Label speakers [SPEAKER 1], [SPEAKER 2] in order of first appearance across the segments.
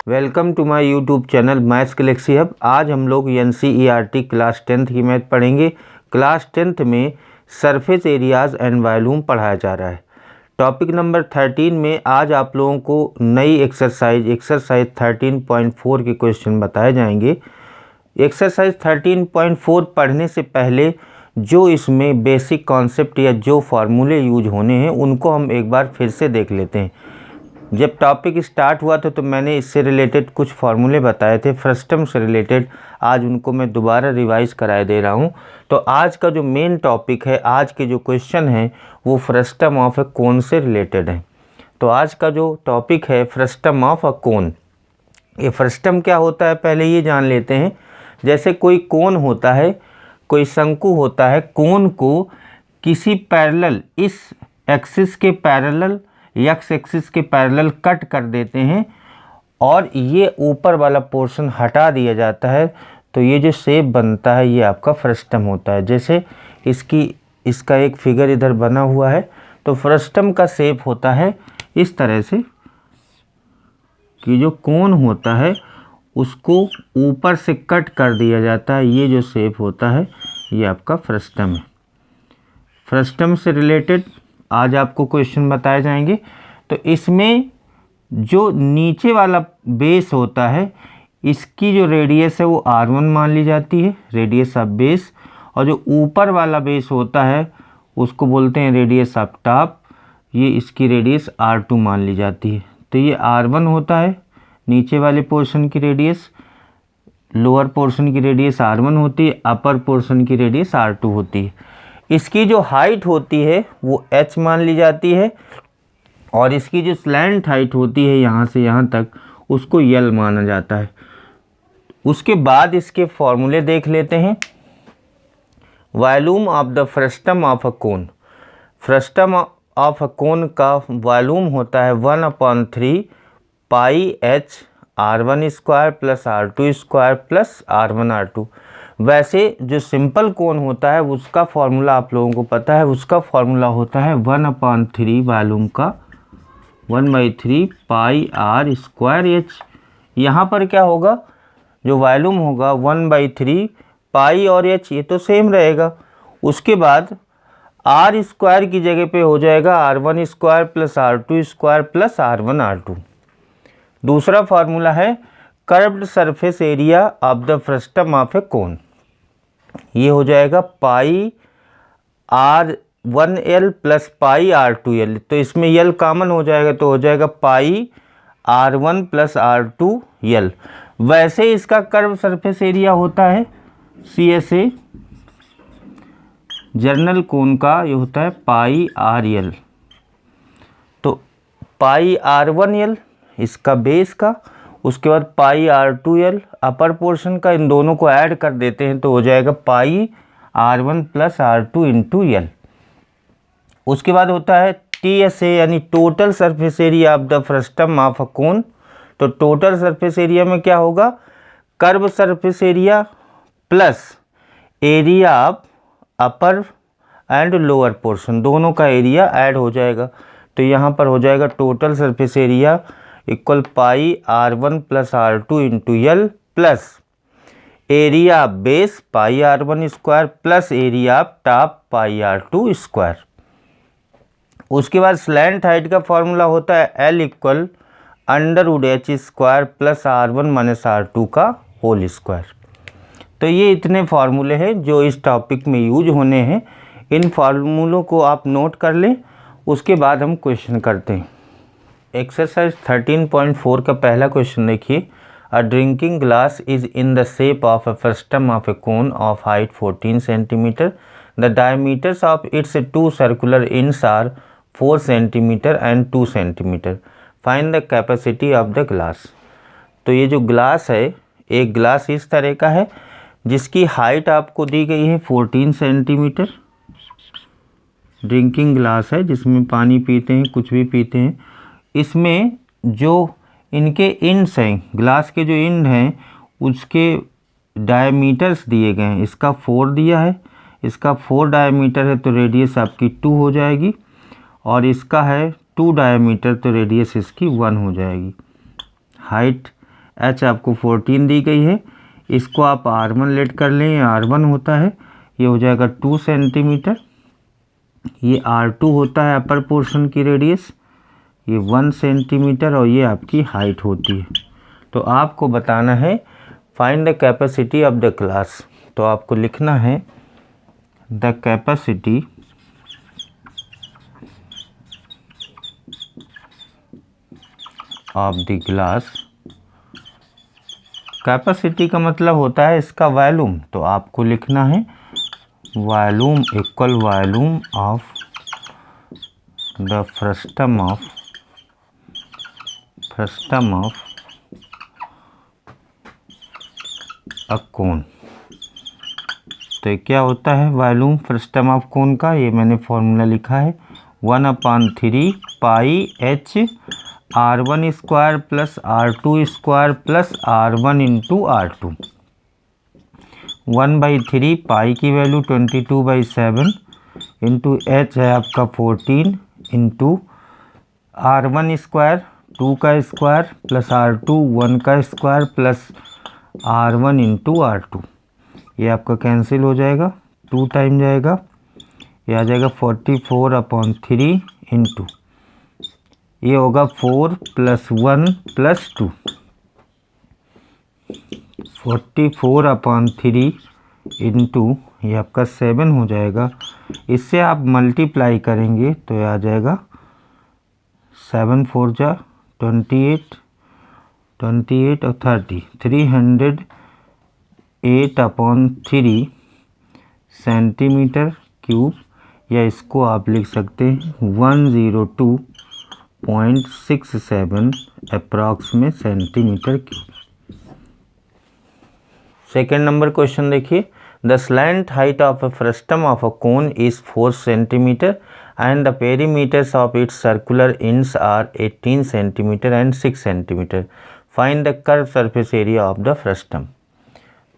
[SPEAKER 1] Welcome to my YouTube channel maths galaxy hub. आज हम लोग एनसीईआरटी क्लास 10th की मैथ पढ़ेंगे। क्लास 10th में सरफेस एरियाज़ एंड वॉल्यूम पढ़ाया जा रहा है। टॉपिक नंबर 13 में आज आप लोगों को नई एक्सरसाइज 13.4 के क्वेश्चन बताए जाएंगे। एक्सरसाइज 13.4 पढ़ने से पहले जो इसमें बेसिक कॉन्सेप्ट या जो फार्मूले यूज होने हैं उनको हम एक बार फिर से देख लेते हैं। जब टॉपिक स्टार्ट हुआ था तो मैंने इससे रिलेटेड कुछ फार्मूले बताए थे, फ्रस्टम से रिलेटेड। आज उनको मैं दोबारा रिवाइज कराए दे रहा हूं। तो आज का जो मेन टॉपिक है, आज के जो क्वेश्चन हैं वो फ्रस्टम ऑफ ए कोन से रिलेटेड है। तो आज का जो टॉपिक है फ्रस्टम ऑफ अ कोन। ये फ्रस्टम क्या होता है पहले ये जान लेते हैं। जैसे कोई कोन होता है, कोई शंकु होता है, कोन को किसी पैरेलल, इस एक्सिस के पैरेलल, एक्स एक्सिस के पैरेलल कट कर देते हैं और ये ऊपर वाला पोर्शन हटा दिया जाता है, तो ये जो शेप बनता है ये आपका फ्रस्टम होता है। जैसे इसका एक फिगर इधर बना हुआ है, तो फ्रस्टम का शेप होता है इस तरह से कि जो कोन होता है उसको ऊपर से कट कर दिया जाता है। ये जो शेप होता है ये आपका फ्रस्टम है। फ्रस्टम से रिलेटेड आज आपको क्वेश्चन बताए जाएंगे। तो इसमें जो नीचे वाला बेस होता है इसकी जो रेडियस है वो R1 मान ली जाती है, रेडियस ऑफ बेस। और जो ऊपर वाला बेस होता है उसको बोलते हैं रेडियस ऑफ टॉप, ये इसकी रेडियस R2 मान ली जाती है। तो ये R1 होता है नीचे वाले पोर्शन की रेडियस, लोअर पोर्शन की रेडियस R1 होती है, अपर पोर्शन की रेडियस R2 होती है। इसकी जो हाइट होती है वो h मान ली जाती है और इसकी जो स्लैंट हाइट होती है यहाँ से यहाँ तक उसको L माना जाता है। उसके बाद इसके फॉर्मूले देख लेते हैं। Volume of the frustum of a cone. Frustum of a cone का वॉल्यूम होता है 1/3 pi h R1 square plus R2 square plus R1 R2। वैसे जो सिंपल कोन होता है उसका फॉर्मूला आप लोगों को पता है। उसका फॉर्मूला होता है 1/3 वॉल्यूम का 1/3 पाई R स्क्वायर H। यहाँ पर क्या होगा, जो वॉल्यूम होगा 1/3 पाई और H ये तो सेम रहेगा। उसके बाद R स्क्वायर की जगह पे हो जाएगा R1 square plus R2 square plus R1 R2। दूसरा फार्मूला है curved surface area of the frustum of a cone. ये हो जाएगा पाई R1L प्लस पाई R2L। तो इसमें L कॉमन हो जाएगा तो हो जाएगा पाई R1 प्लस R2L। वैसे इसका कर्व सरफेस एरिया होता है CSA, जर्नल कोन का ये होता है पाई RL। तो पाई R1L इसका बेस का, उसके बाद पाई R2L अपर पोर्शन का, इन दोनों को ऐड कर देते हैं तो हो जाएगा पाई R1 plus R2 into L। उसके बाद होता है TSA यानी total surface area of the frustum of a cone. तो टोटल सरफेस एरिया में क्या होगा, curve surface area plus area of upper and lower portion, दोनों का एरिया ऐड हो जाएगा। तो यहाँ पर हो जाएगा total surface area equal pi R1 plus R2 into L plus area of base pi R1 square plus area of top pi R2 square. उसके बाद स्लैंट हाइट का फॉर्मूला होता है L equal √H square plus R1 minus R2 का whole square. तो ये इतने फार्मूले हैं जो इस टॉपिक में यूज होने हैं। इन फार्मूलों को आप नोट कर लें, उसके बाद हम क्वेश्चन करते हैं। एक्सरसाइज 13.4 का पहला क्वेश्चन देखिए। A drinking glass is in the shape of a frustum of a cone of height 14 centimetre. The diameters of its two circular ends are 4 centimetre and 2 centimetre. Find the capacity of the glass. तो ये जो glass है, एक glass इस तरह का है जिसकी हाइट आपको दी गई है 14 सेंटीमीटर। ड्रिंकिंग ग्लास है जिसमें पानी पीते हैं, कुछ भी पीते हैं। इसमें जो इनके इंड्स हैं, ग्लास के जो इंड हैं उसके डायमीटर्स दिए गए हैं। इसका 4 दिया है, इसका 4 डायमीटर है तो रेडियस आपकी 2 हो जाएगी, और इसका है 2 डायमीटर तो रेडियस इसकी 1 हो जाएगी। हाइट एच आपको 14 दी गई है, इसको आप R1 लेट कर लें, R1 होता है, ये हो जाएगा 2 सेंटीमीटर। ये R2 होता है अपर पोर्शन की रेडियस, ये 1 सेंटीमीटर, और ये आपकी हाइट होती है। तो आपको बताना है find the capacity of the glass. तो आपको लिखना है the capacity of the glass. Capacity का मतलब होता है इसका वॉल्यूम, तो आपको लिखना है volume equal volume of the frustum of a cone. तो ये क्या होता है वॉल्यूम फ्रस्टम ऑफ कोन का, ये मैंने फॉर्मूला लिखा है 1/3 pi h R1 square plus R2 square plus R1 into R2। 1/3 पाई की वैल्यू 22/7 इंटू h है आपका 14 इंटू R1 स्क्वायर 2 का स्क्वायर प्लस R2 1 का square plus R1 into R2। ये आपका कैंसिल हो जाएगा, 2 टाइम जाएगा, ये आ जाएगा 44/3 इंटू ये होगा 4 + 1 + 2, 44/3 इंटू ये आपका 7 हो जाएगा। इससे आप मल्टीप्लाई करेंगे तो ये आ जाएगा 7 4 जा 28 और 30, 308/3 सेंटीमीटर क्यूब, या इसको आप लिख सकते हैं 102.67 अप्रॉक्स में centimetre cube. Second number question देखिए, the slant height of a frustum of a cone is 4 centimetre and the perimeters of its circular ends are 18 centimeter and 6 centimeter. Find the curved surface area of the frustum.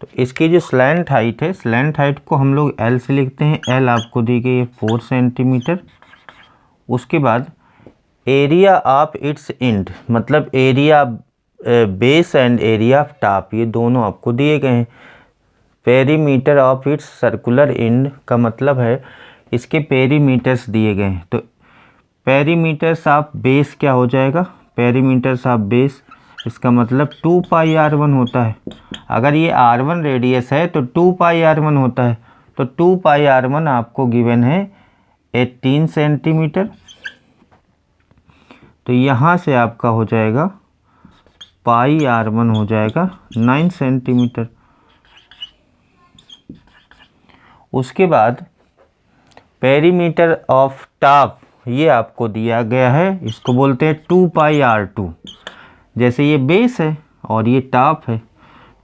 [SPEAKER 1] तो इसकी जो slant height है, slant height को हम लोग L से लिखते हैं। L आपको दी गई है 4 सेंटीमीटर। उसके बाद एरिया ऑफ इट्स एंड, मतलब area base and area of top, ये दोनों आपको दिए गए हैं। Perimeter of its circular and का मतलब है इसके पेरीमीटर्स दिए गए हैं। तो पेरीमीटर्स ऑफ बेस क्या हो जाएगा, पेरीमीटर्स ऑफ बेस, इसका मतलब 2πr1 होता है। अगर ये r1 रेडियस है तो 2πr1 होता है, तो 2πr1 आपको गिवन है 18 सेंटीमीटर। तो यहाँ से आपका हो जाएगा πr1 हो जाएगा 9 सेंटीमीटर। उसके बाद पेरीमीटर ऑफ टॉप, ये आपको दिया गया है, इसको बोलते हैं 2πr2। जैसे ये बेस है और ये टॉप है,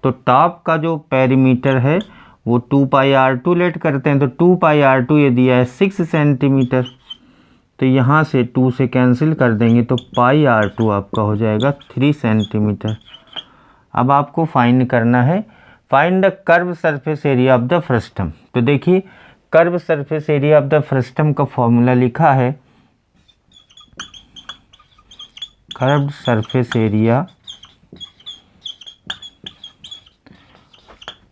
[SPEAKER 1] तो टॉप का जो पेरीमीटर है वो 2πr2 लेट करते हैं, तो 2πr2 ये दिया है 6 सेंटीमीटर। तो यहाँ से 2 से कैंसिल कर देंगे तो πr2 आपका हो जाएगा 3 सेंटीमीटर। अब आपको फाइंड करना है, find the curve surface area of the frustum. तो देखिए curve surface area of the frustum का फॉर्मूला लिखा है, curved surface area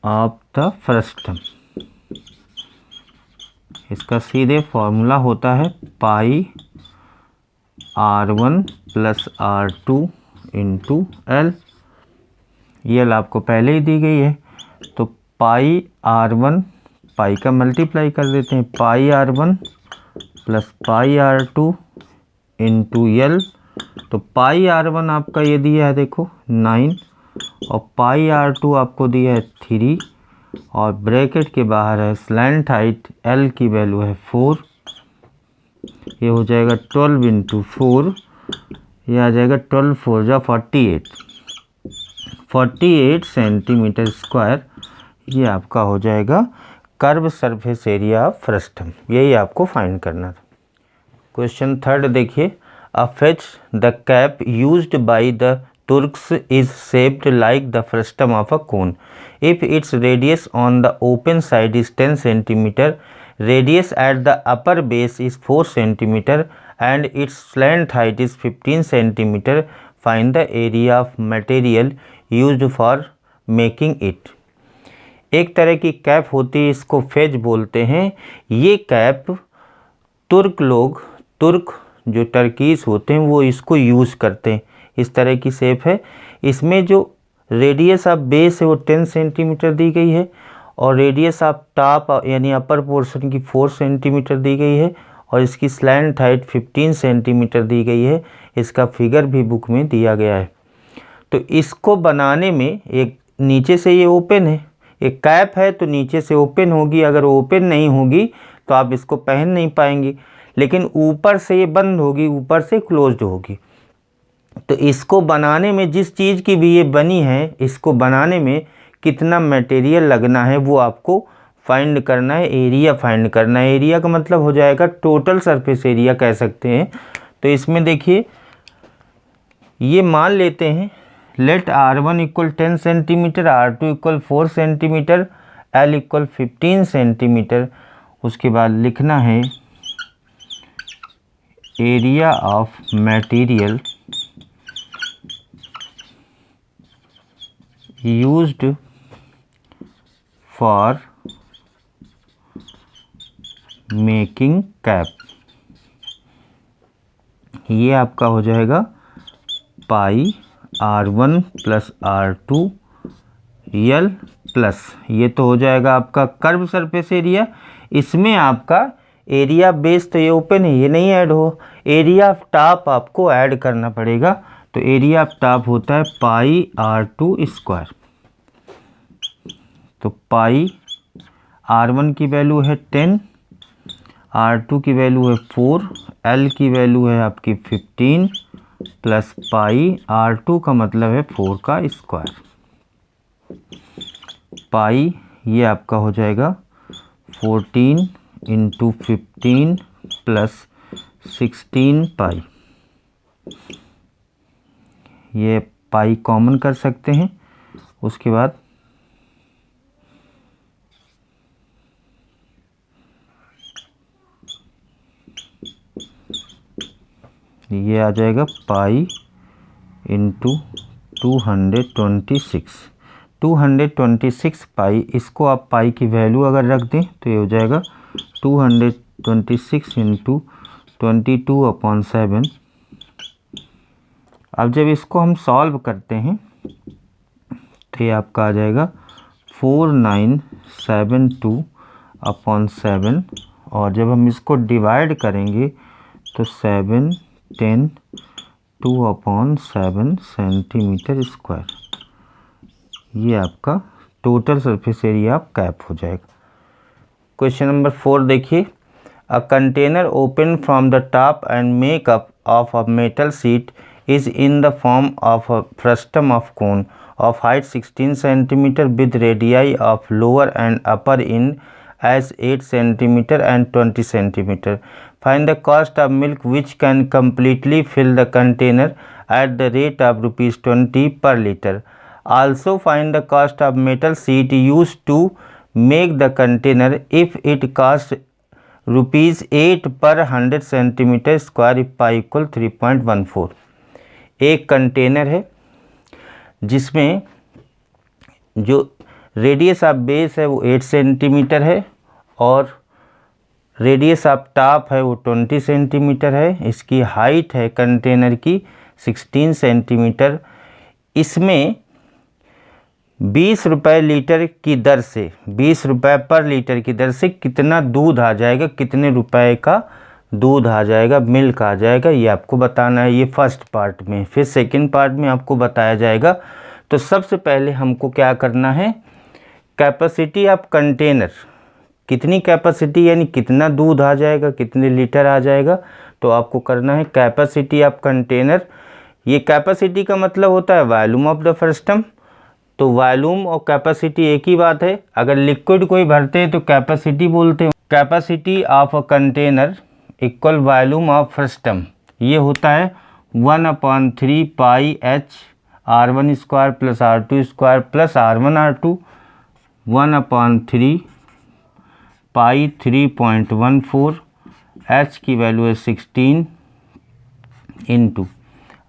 [SPEAKER 1] of the frustum, इसका सीधे फॉर्मूला होता है πr1 + r2 इंटू L। ये L आपको पहले ही दी गई है, तो πr1, पाई का मल्टीप्लाई कर देते हैं, πr1 + πr2 इंटू L। तो πr1 आपका ये दिया है देखो 9, और πr2 आपको दिया है 3, और ब्रैकेट के बाहर है स्लैंट हाइट L की वैल्यू है 4। ये हो जाएगा 12 इंटू 4, ये आ जाएगा 12 4 जा 48 सेंटीमीटर स्क्वायर। ये आपका हो जाएगा curve surface area of frustum. यही आपको फाइंड करना था। क्वेश्चन थर्ड देखिए, a fez the cap used by the Turks is shaped like the frustum of a cone if its radius on the open side is 10 centimetre, radius at the upper base is 4 centimetre and its slant height is 15 centimeter. Find the area of material used for making it. एक तरह की cap होती है, इसको phase बोलते हैं। ये cap तुर्क जो टर्कीस होते हैं वो इसको यूज़ करते हैं। इस तरह की शेप है। इसमें जो रेडियस ऑफ बेस है वो 10 सेंटीमीटर दी गई है और रेडियस ऑफ टॉप यानी अपर पोर्शन की 4 सेंटीमीटर दी गई है और इसकी स्लैंट हाइट 15 सेंटीमीटर दी गई है। इसका फिगर भी बुक में दिया गया है। तो इसको बनाने में एक नीचे से ये ओपन है, एक कैप है तो नीचे से ओपन होगी। अगर ओपन नहीं होगी तो आप इसको पहन नहीं पाएंगे, लेकिन ऊपर से ये बंद होगी, ऊपर से क्लोज्ड होगी। तो इसको बनाने में जिस चीज़ की भी ये बनी है, इसको बनाने में कितना मटेरियल लगना है वो आपको फाइंड करना है, एरिया फाइंड करना है। एरिया का मतलब हो जाएगा टोटल सरफेस एरिया कह सकते हैं। तो इसमें देखिए ये मान लेते हैं let R1 equal 10 centimetre, R2 equal 4 centimetre, L equal 15 centimetre. उसके बाद लिखना है area of material used for making cap. ये आपका हो जाएगा पाई R1 plus R2 L plus, ये तो हो जाएगा आपका कर्व सरफेस एरिया। इसमें आपका एरिया बेस तो ये ओपन है, ये नहीं ऐड हो। एरिया ऑफ टॉप आपको ऐड करना पड़ेगा। तो एरिया ऑफ टॉप होता है पाई R2 स्क्वायर। तो पाई R1 की वैल्यू है 10, R2 की वैल्यू है 4, L की वैल्यू है आपकी 15 प्लस पाई R2 का मतलब है 4 का स्क्वायर। पाई ये आपका हो जाएगा 14 इंटू 15 प्लस 16 पाई। ये पाई कॉमन कर सकते हैं। उसके बाद ये आ जाएगा पाई इंटू 226 पाई। इसको आप पाई की वैल्यू अगर रख दें तो ये हो जाएगा 226 इंटू 22/7। अब जब इसको हम सॉल्व करते हैं तो ये आपका आ जाएगा 4972/7 और जब हम इसको डिवाइड करेंगे तो 7 10 2/7 सेंटीमीटर स्क्वायर। ये आपका total surface area of cap हो जाएगा। क्वेश्चन नंबर 4 देखिए, a container open from the top and makeup of a metal sheet is in the form of a frustum of cone of height 16 cm with radii of lower and upper end as 8 cm and 20 cm. Find the cost of milk which can completely fill the container at the rate of ₹20 per liter. Also find the cost of metal sheet used to make the container if it costs ₹8 per 100 cm square if pi equal 3.14. एक container है जिसमें जो radius of base है वो 8 centimetre है और radius of top है वो 20 सेंटीमीटर है। इसकी हाइट है कंटेनर की 16 सेंटीमीटर। इसमें 20 रुपये लीटर की दर से 20 रुपये पर लीटर की दर से कितना दूध आ जाएगा, कितने रुपए का दूध आ जाएगा, मिल्क आ जाएगा, ये आपको बताना है। ये फर्स्ट पार्ट में। फिर सेकंड पार्ट में आपको बताया जाएगा। तो सबसे पहले हमको क्या करना है, कैपेसिटी ऑफ कंटेनर, कितनी कैपेसिटी यानी कितना दूध आ जाएगा, कितने लीटर आ जाएगा, तो आपको करना है कैपेसिटी ऑफ कंटेनर। ये कैपेसिटी का मतलब होता है वॉल्यूम ऑफ द फ्रस्टम। तो वॉल्यूम और कैपेसिटी एक ही बात है। अगर लिक्विड कोई भरते हैं तो कैपेसिटी बोलते हैं। Capacity of a container equal volume of frustum, ये होता है 1/3 pi H R1 square plus R2 square plus R1 R2 1/3 पाई 3.14 H की वैल्यू है 16 इंटू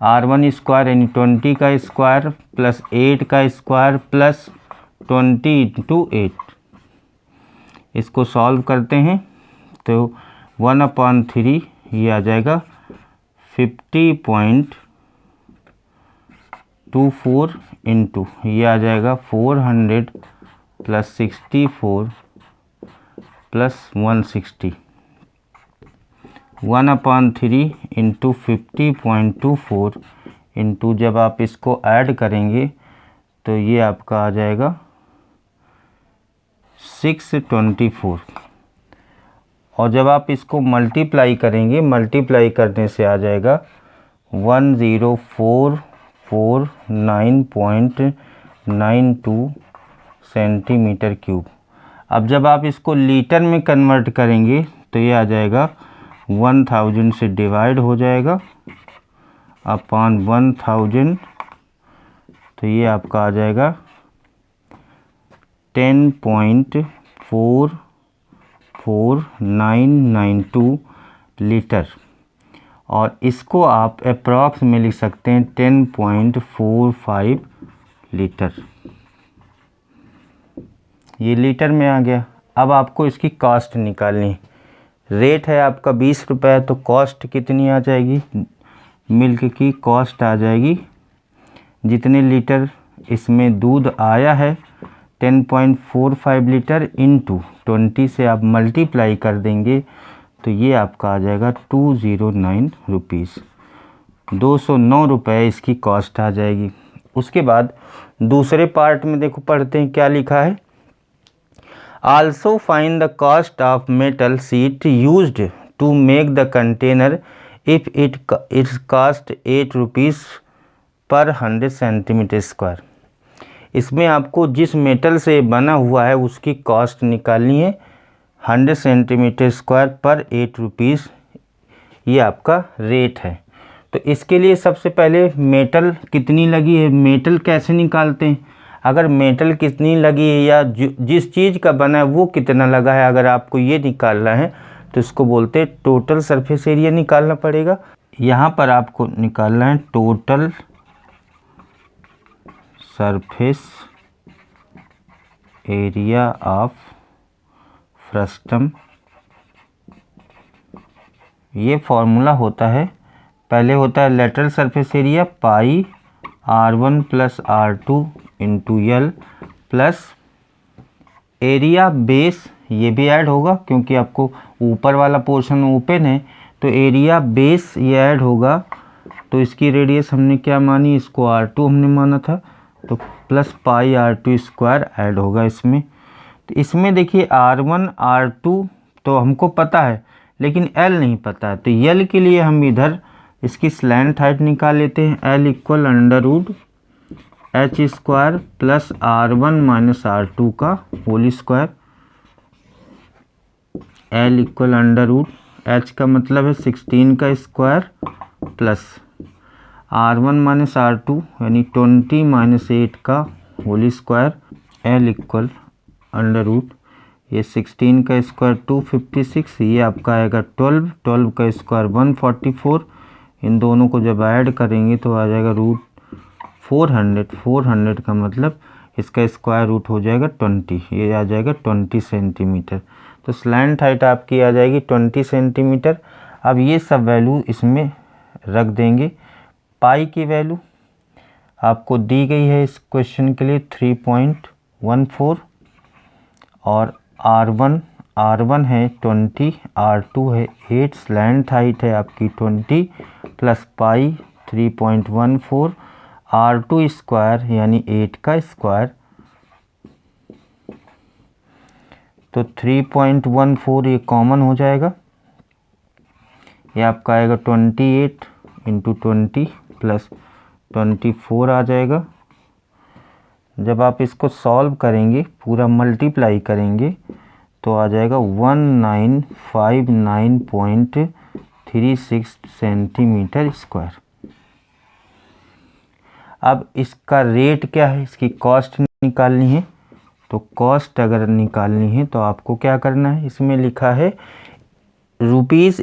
[SPEAKER 1] R1 स्क्वायर यानी 20 का स्क्वायर प्लस 8 का स्क्वायर प्लस 20 इंटू 8। इसको सॉल्व करते हैं तो 1/3 ये आ जाएगा 50.24 इंटू ये आ जाएगा 400 प्लस 64 प्लस 160। 1/3 इंटू 50.24 इंटू जब आप इसको ऐड करेंगे तो ये आपका आ जाएगा 624। और जब आप इसको मल्टीप्लाई करेंगे, मल्टीप्लाई करने से आ जाएगा 10449.92 सेंटीमीटर क्यूब। अब जब आप इसको लीटर में कन्वर्ट करेंगे तो ये आ जाएगा 1000 से डिवाइड हो जाएगा अपॉन 1000, तो ये आपका आ जाएगा 10.44992 लीटर। और इसको आप अप्रॉक्स में लिख सकते हैं 10.45 लीटर। ये लीटर में आ गया। अब आपको इसकी कॉस्ट निकालनी है। रेट है आपका 20 रुपये, तो कॉस्ट कितनी आ जाएगी? मिल्क की कॉस्ट आ जाएगी, जितने लीटर इसमें दूध आया है 10.45 लीटर इंटू 20 से आप मल्टीप्लाई कर देंगे तो ये आपका आ जाएगा 209 रुपीज़। 209 रुपये इसकी कॉस्ट आ जाएगी। उसके बाद दूसरे पार्ट में देखो, पढ़ते हैं क्या लिखा है। Also find the cost of metal sheet used to make the container if its cost 8 rupees per 100 centimetre square. इसमें आपको जिस मेटल से बना हुआ है उसकी कॉस्ट निकालनी है 100 सेंटीमीटर स्क्वायर पर 8 रुपीज़, ये आपका रेट है। तो इसके लिए सबसे पहले मेटल कितनी लगी है, मेटल कैसे निकालते हैं? अगर मेटल कितनी लगी है या जिस चीज़ का बना है वो कितना लगा है, अगर आपको ये निकालना है तो इसको बोलते हैं टोटल सरफेस एरिया निकालना पड़ेगा। यहाँ पर आपको निकालना है total surface area of frustum. ये फॉर्मूला होता है, पहले होता है lateral surface area pi R1 plus R2 into L plus area base, ये भी ऐड होगा क्योंकि आपको ऊपर वाला पोर्शन ओपन है तो एरिया बेस ये ऐड होगा। तो इसकी रेडियस हमने क्या मानी, इसको R2 हमने माना था, तो plus pi R2 square add होगा इसमें। तो इसमें देखिए R1 R2 तो हमको पता है लेकिन L नहीं पता है, तो L के लिए हम इधर इसकी स्लैंट हाइट निकाल लेते हैं। L equal under root H square plus R1 minus R2 का whole square. L equal under root H का मतलब है 16 का square plus R1 minus R2 यानी 20 माइनस 8 का whole square. L equal under root ये 16 का स्क्वायर 256, ये आपका आएगा 12 का स्क्वायर 144। इन दोनों को जब ऐड करेंगे तो आ जाएगा रूट 400 का मतलब इसका स्क्वायर रूट हो जाएगा 20, ये आ जाएगा 20 सेंटीमीटर। तो स्लैंट हाइट आपकी आ जाएगी 20 सेंटीमीटर। अब ये सब वैल्यू इसमें रख देंगे। पाई की वैल्यू आपको दी गई है इस क्वेश्चन के लिए 3.14 और R1 है 20, R2 है 8, स्लैंट हाइट है आपकी 20 प्लस पाई 3.14, R2 स्क्वायर यानी 8 का स्क्वायर, तो 3.14 ये कॉमन हो जाएगा, ये आपका आएगा 28 इंटू 20 प्लस 24 आ जाएगा। जब आप इसको सॉल्व करेंगे, पूरा मल्टीप्लाई करेंगे तो आ जाएगा 1959.36 सेंटीमीटर स्क्वायर। अब इसका रेट क्या है, इसकी कॉस्ट निकालनी है। तो कॉस्ट अगर निकालनी है तो आपको क्या करना है, इसमें लिखा है रुपीज़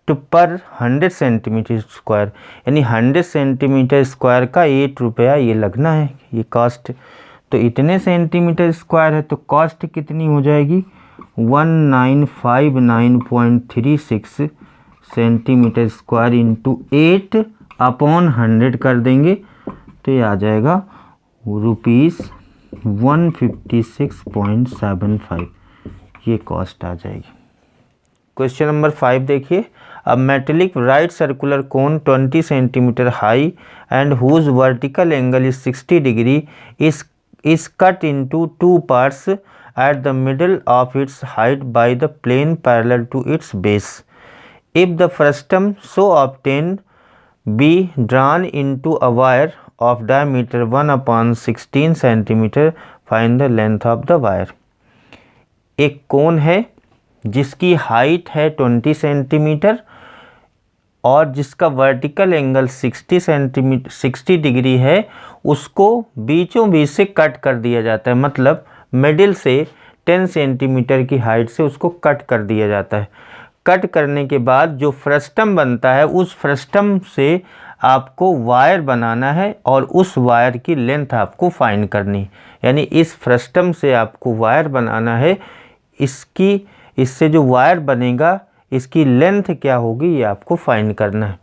[SPEAKER 1] पर 100 सेंटीमीटर स्क्वायर, यानी 100 सेंटीमीटर स्क्वायर का 8 रुपया ये लगना है, ये कॉस्ट। तो इतने सेंटीमीटर स्क्वायर है तो कॉस्ट कितनी हो जाएगी, 1959.36 सेंटीमीटर स्क्वायर इंटू 8/100 कर देंगे तो ये आ जाएगा ₹156.75, ये कॉस्ट आ जाएगी। क्वेश्चन नंबर 5 देखिए, a metallic right circular cone 20 centimetre high and whose vertical angle is 60 degree is cut into two parts at the middle of its height by the plane parallel to its base. If the frustum so obtained be drawn into a wire of diameter 1/16 centimeter, find the length of the wire. एक कोन है जिसकी height है 20 centimetre और जिसका vertical angle 60 degree है, उसको बीचों बीच से कट कर दिया जाता है, मतलब मिडिल से 10 सेंटीमीटर की हाइट से उसको कट कर दिया जाता है। कट करने के बाद जो फ्रस्टम बनता है, उस फ्रस्टम से आपको वायर बनाना है और उस वायर की लेंथ आपको फाइंड करनी है। यानी इस फ्रस्टम से आपको वायर बनाना है, इससे जो वायर बनेगा इसकी लेंथ क्या होगी ये आपको फाइंड करना है।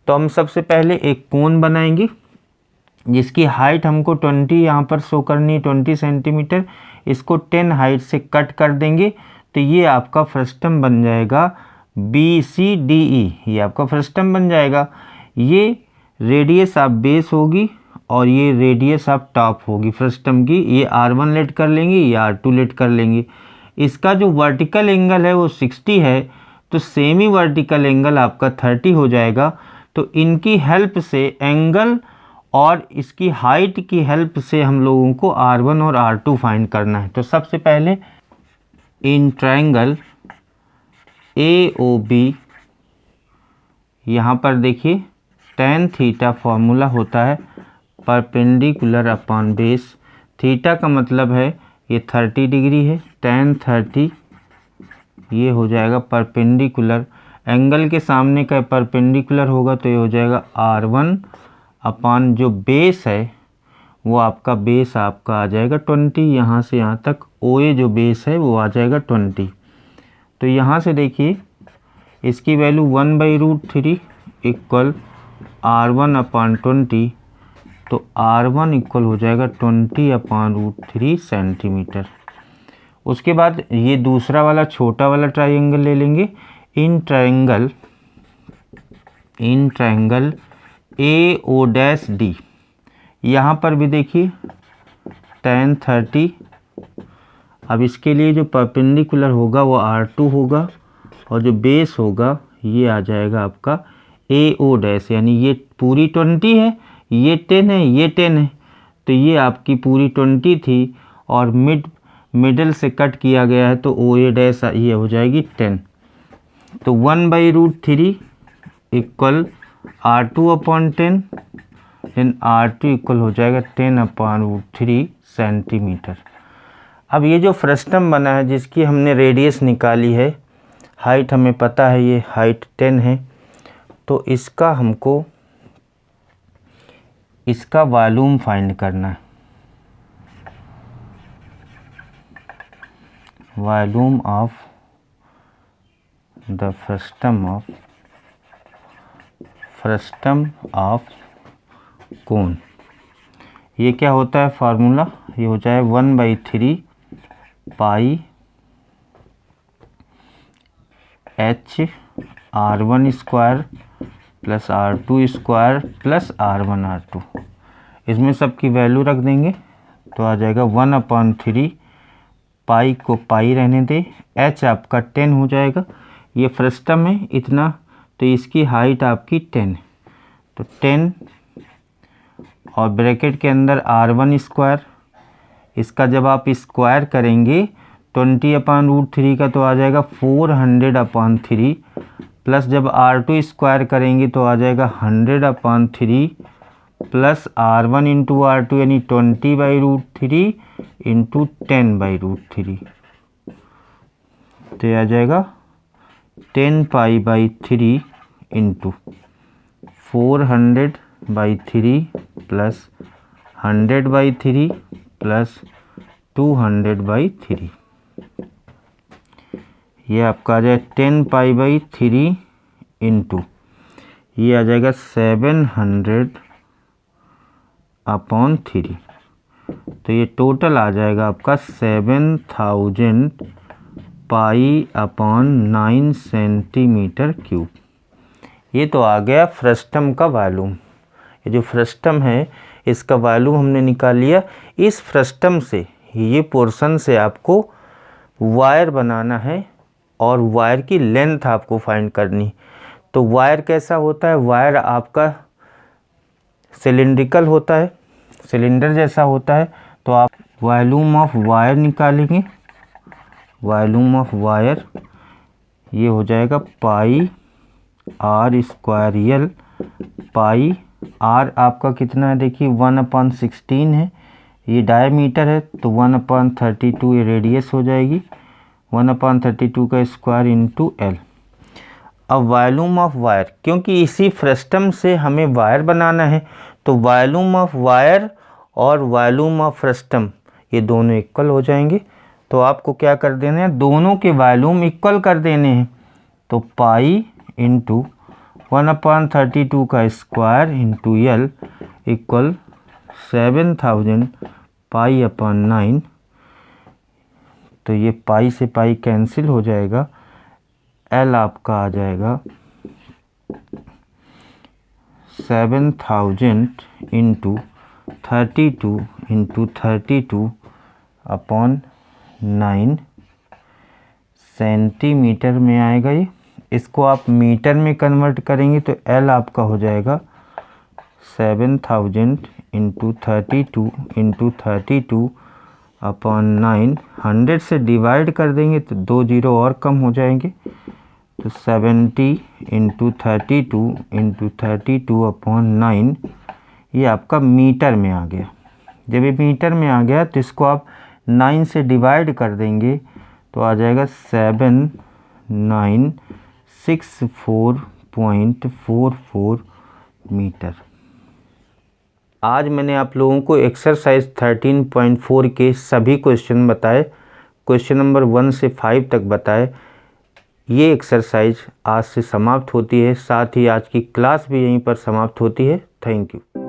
[SPEAKER 1] तो हम सबसे पहले एक कोन बनाएंगे जिसकी हाइट हमको 20 यहाँ पर शो करनी है, 20 सेंटीमीटर। इसको 10 हाइट से कट कर देंगे तो ये आपका फ्रस्टम बन जाएगा BCDE, ये आपका फ्रस्टम बन जाएगा। ये रेडियस ऑफ बेस होगी और ये रेडियस ऑफ टॉप होगी फ्रस्टम की। ये R1 लेट कर लेंगे, ये R2 लेट कर लेंगे। इसका जो वर्टिकल एंगल है वो 60 है, तो सेमी वर्टिकल एंगल आपका 30 हो जाएगा। तो इनकी हेल्प से एंगल और इसकी हाइट की हेल्प से हम लोगों को R1 और R2 फाइंड करना है। तो सबसे पहले इन ट्रायंगल AOB, यहाँ पर देखिए tan थीटा फॉर्मूला होता है परपेंडिकुलर अपॉन बेस। थीटा का मतलब है ये 30 डिग्री है, tan 30 ये हो जाएगा परपेंडिकुलर, एंगल के सामने का परपेंडिकुलर होगा तो ये हो जाएगा R1 अपॉन जो बेस है वो आपका बेस आपका आ जाएगा 20, यहाँ से यहाँ तक OA जो बेस है वो आ जाएगा 20। तो यहाँ से देखिए इसकी वैल्यू 1/√3 इक्वल R1 अपॉन 20, तो R1 इक्वल हो जाएगा 20/√3 सेंटीमीटर। उसके बाद ये दूसरा वाला छोटा वाला ट्रायंगल ले लेंगे। इन ट्रायंगल AO'D, यहाँ पर भी देखिए tan 30। अब इसके लिए जो परपेंडिकुलर होगा वो R2 होगा और जो बेस होगा ये आ जाएगा आपका AO', यानी ये पूरी 20 है, ये 10 है, ये 10 है, तो ये आपकी पूरी 20 थी और मिडल से कट किया गया है तो OA' ये हो जाएगी 10। तो 1/√3 equal R2 upon 10, then R2 equal हो जाएगा 10/√3 सेंटीमीटर। अब ये जो फ्रस्टम बना है जिसकी हमने रेडियस निकाली है, हाइट हमें पता है ये हाइट 10 है, तो इसका हमको इसका वॉल्यूम फाइंड करना है। Volume of the frustum of cone, ये क्या होता है फार्मूला, ये हो जाए 1/3 pi H R1 square plus R2 square plus R1 R2। इसमें सबकी वैल्यू रख देंगे तो आ जाएगा 1/3, पाई को पाई रहने दे, H आपका 10 हो जाएगा। ये फ्रस्टम है इतना, तो इसकी हाइट आपकी 10 है, तो 10 और ब्रैकेट के अंदर R1 स्क्वायर, इसका जब आप स्क्वायर करेंगे 20/√3 का तो आ जाएगा 400/3, प्लस जब R2 स्क्वायर करेंगे तो आ जाएगा 100/3 प्लस R1 इंटू R2 यानी 20/√3 इंटू 10/√3, तो आ जाएगा 10π/3 इंटू 400/3 प्लस 100/3 प्लस 200/3, ये आपका आ जाए 10π/3 इंटू ये आ जाएगा 700/3, तो ये टोटल आ जाएगा आपका 7000 π/9 सेंटीमीटर क्यूब। ये तो आ गया फ्रस्टम का वॉल्यूम। ये जो फ्रस्टम है इसका वॉल्यूम हमने निकाल लिया। इस फ्रस्टम से ये पोर्शन से आपको वायर बनाना है और वायर की लेंथ आपको फाइंड करनी। तो वायर कैसा होता है, वायर आपका सिलिंड्रिकल होता है, सिलेंडर जैसा होता है। तो आप वॉल्यूम ऑफ वायर निकालेंगे, वॉल्यूम ऑफ वायर ये हो जाएगा पाई r स्क्वायर एल। पाई r आपका कितना है, देखिए 1/16 है, ये डायमीटर है, तो 1/32 ये रेडियस हो जाएगी, 1/32 का स्क्वायर इंटू एल। अब वॉल्यूम ऑफ वायर, क्योंकि इसी फ्रस्टम से हमें वायर बनाना है, तो वॉल्यूम ऑफ वायर और वॉल्यूम ऑफ फ्रस्टम ये दोनों इक्वल हो जाएंगे। तो आपको क्या कर देना है, दोनों के वॉल्यूम इक्वल कर देने हैं। तो पाई इंटू 1/32 का स्क्वायर इंटू एल इक्वल 7000 π/9। तो ये पाई से पाई कैंसिल हो जाएगा, एल आपका आ जाएगा 7000 इंटू 32/9 सेंटीमीटर में आएगा। ये इसको आप मीटर में कन्वर्ट करेंगे तो एल आपका हो जाएगा 7000 इंटू 32/9। 100 से डिवाइड कर देंगे तो 2 जीरो और कम हो जाएंगे, तो 70 इंटू 32/9 ये आपका मीटर में आ गया। जब ये मीटर में आ गया तो इसको आप 9 से डिवाइड कर देंगे तो आ जाएगा 7964.44 मीटर। आज मैंने आप लोगों को एक्सरसाइज 13.4 के सभी क्वेश्चन बताए, क्वेश्चन नंबर 1 से 5 तक बताए। ये एक्सरसाइज आज से समाप्त होती है, साथ ही आज की क्लास भी यहीं पर समाप्त होती है। Thank you.